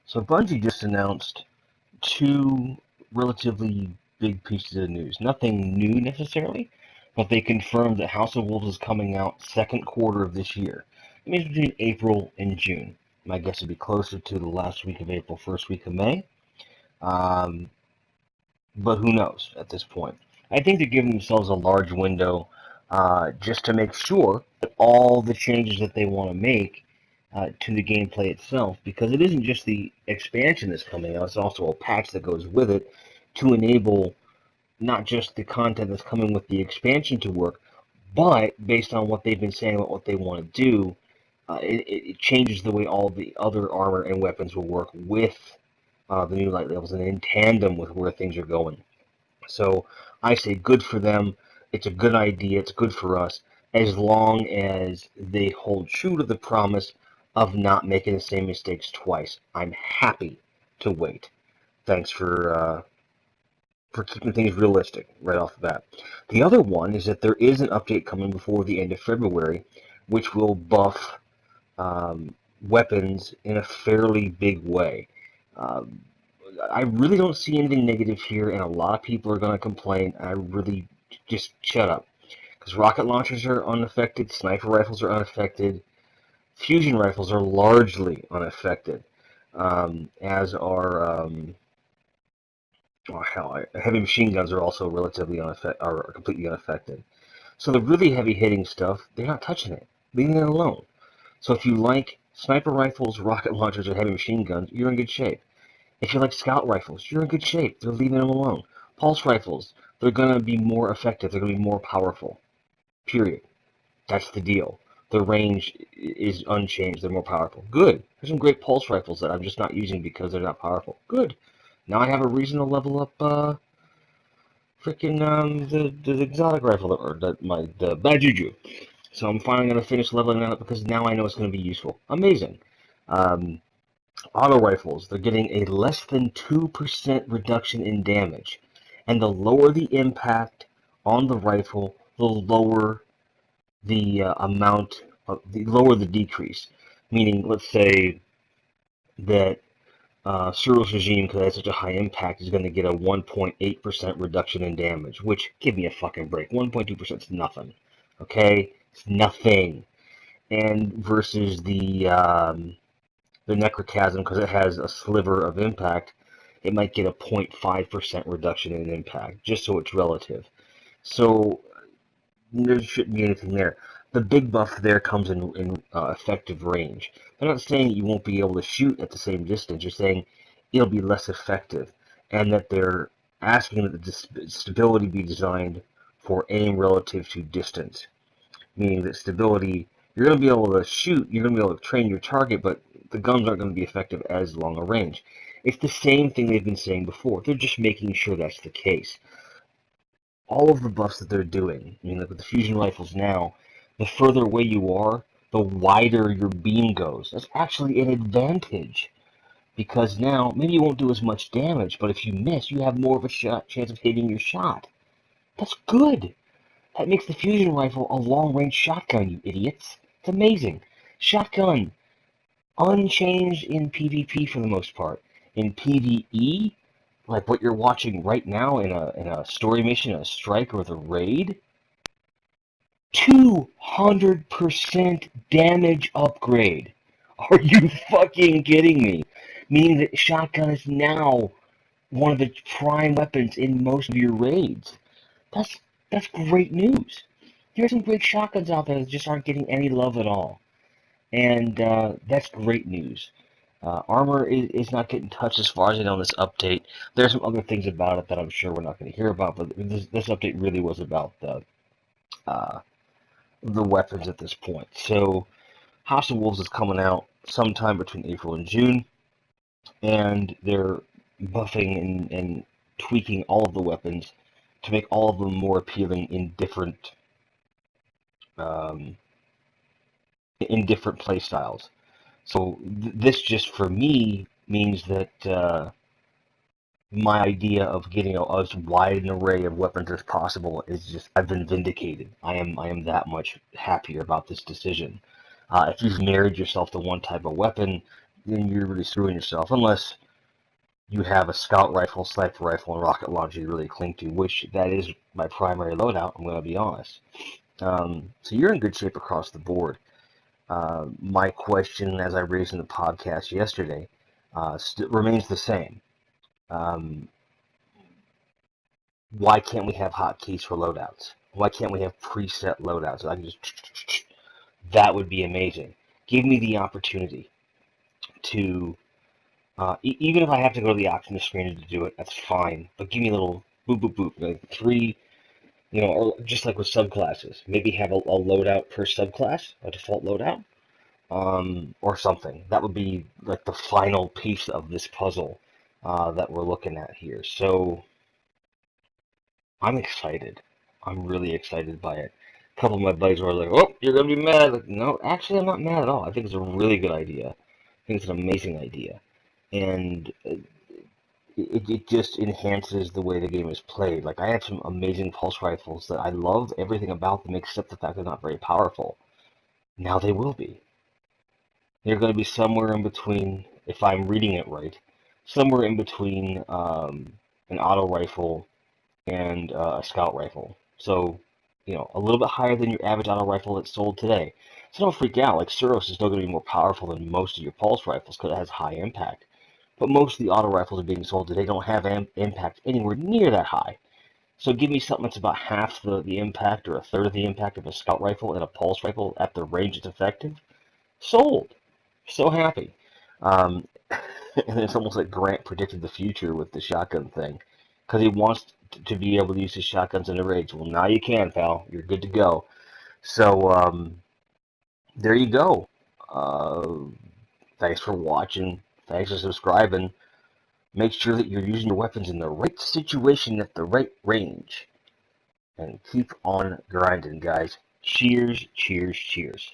So Bungie just announced two relatively big pieces of news. Nothing new necessarily, but they confirmed that House of Wolves is coming out second quarter of this year. It means between April and June. My guess would be closer to the last week of April, first week of May. Um, but who knows at this point? I think they're giving themselves a large window just to make sure that all the changes that they want to make to the gameplay itself, because it isn't just the expansion that's coming out, it's also a patch that goes with it to enable not just the content that's coming with the expansion to work, but based on what they've been saying about what they want to do, it changes the way all the other armor and weapons will work with the new light levels and in tandem with where things are going. So I say good for them. It's a good idea. It's good for us as long as they hold true to the promise of not making the same mistakes twice. I'm happy to wait. Thanks for keeping things realistic right off the bat. The other one is that there is an update coming before the end of February, which will buff weapons in a fairly big way. Um, I really don't see anything negative here, and a lot of people are going to complain. I really just shut up. Because rocket launchers are unaffected, sniper rifles are unaffected, fusion rifles are largely unaffected, as are heavy machine guns are also relatively are completely unaffected. So the really heavy hitting stuff, they're not touching it, leaving it alone. So if you like sniper rifles, rocket launchers, or heavy machine guns, you're in good shape. If you like scout rifles, you're in good shape. They're leaving them alone. Pulse rifles, they're going to be more effective. They're going to be more powerful. Period. That's the deal. The range is unchanged. They're more powerful. Good. There's some great pulse rifles that I'm just not using because they're not powerful. Good. Now I have a reason to level up the exotic rifle or the bad juju. So I'm finally going to finish leveling that up because now I know it's going to be useful. Amazing. Um, Auto rifles, they're getting a less than 2% reduction in damage. And the lower the impact on the rifle, the lower the the lower the decrease. Meaning, let's say that Cyril's regime, because it has such a high impact, is going to get a 1.8% reduction in damage, which, give me a fucking break. 1.2% is nothing. Okay? It's nothing. And versus the necrochasm, because it has a sliver of impact, it might get a 0.5% reduction in impact, just so it's relative. So there shouldn't be anything there. The big buff there comes in effective range. They're not saying you won't be able to shoot at the same distance. You're saying it'll be less effective, and that they're asking that the stability be designed for aim relative to distance, meaning that stability, you're going to be able to shoot, you're going to be able to train your target, but the guns aren't going to be effective as long a range. It's the same thing they've been saying before. They're just making sure that's the case. All of the buffs that they're doing, I mean, like with the fusion rifles now, the further away you are, the wider your beam goes. That's actually an advantage because now maybe you won't do as much damage, but if you miss, you have more of a chance of hitting your shot. That's good. That makes the fusion rifle a long-range shotgun, you idiots. It's amazing. Shotgun, unchanged in PvP for the most part. In PvE, like what you're watching right now in a story mission, a strike, or the raid, 200% damage upgrade. Are you fucking kidding me? Meaning that shotgun is now one of the prime weapons in most of your raids. That's that's great news. There's some great shotguns out there that just aren't getting any love at all, and that's great news. Armor is not getting touched as far as I know in this update. There's some other things about it that I'm sure we're not going to hear about, but this update really was about uh, the weapons at this point. So House of Wolves is coming out sometime between April and June, and they're buffing and tweaking all of the weapons to make all of them more appealing um, in different play styles. So this just for me means that my idea of getting as wide an array of weapons as possible is just I've been vindicated. I am that much happier about this decision. If you've married yourself to one type of weapon, then you're really screwing yourself, unless you have a scout rifle, sniper rifle, and rocket launcher you really cling to, which that is my primary loadout, I'm going to be honest. So you're in good shape across the board. My question, as I raised in the podcast yesterday, remains the same. Why can't we have hotkeys for loadouts? Why can't we have preset loadouts? I can just that would be amazing. Give me the opportunity to, even if I have to go to the options screen to do it, that's fine. But give me a little boop boop boop, like 3, or just like with subclasses. Maybe have a loadout per subclass, a default loadout, or something. That would be like the final piece of this puzzle that we're looking at here. So I'm excited. I'm really excited by it. A couple of my buddies were like, "Oh, you're gonna be mad." Like, no, actually, I'm not mad at all. I think it's a really good idea. I think it's an amazing idea, and it just enhances the way the game is played. Like, I have some amazing pulse rifles that I love everything about them except the fact they're not very powerful. Now they will be. They're going to be somewhere in between, if I'm reading it right, somewhere in between an auto rifle and a scout rifle. So, a little bit higher than your average auto rifle that's sold today. So don't freak out. Like, Suros is still going to be more powerful than most of your pulse rifles because it has high impact. But most of the auto rifles being sold today don't have impact anywhere near that high. So give me something that's about half the impact or a third of the impact of a scout rifle and a pulse rifle at the range it's effective. Sold. So happy. Um, and it's almost like Grant predicted the future with the shotgun thing, because he wants to be able to use his shotguns in the raids. Well, now you can, pal. You're good to go. So there you go. Thanks for watching. Thanks for subscribing. Make sure that you're using your weapons in the right situation at the right range. And keep on grinding, guys. Cheers, cheers, cheers.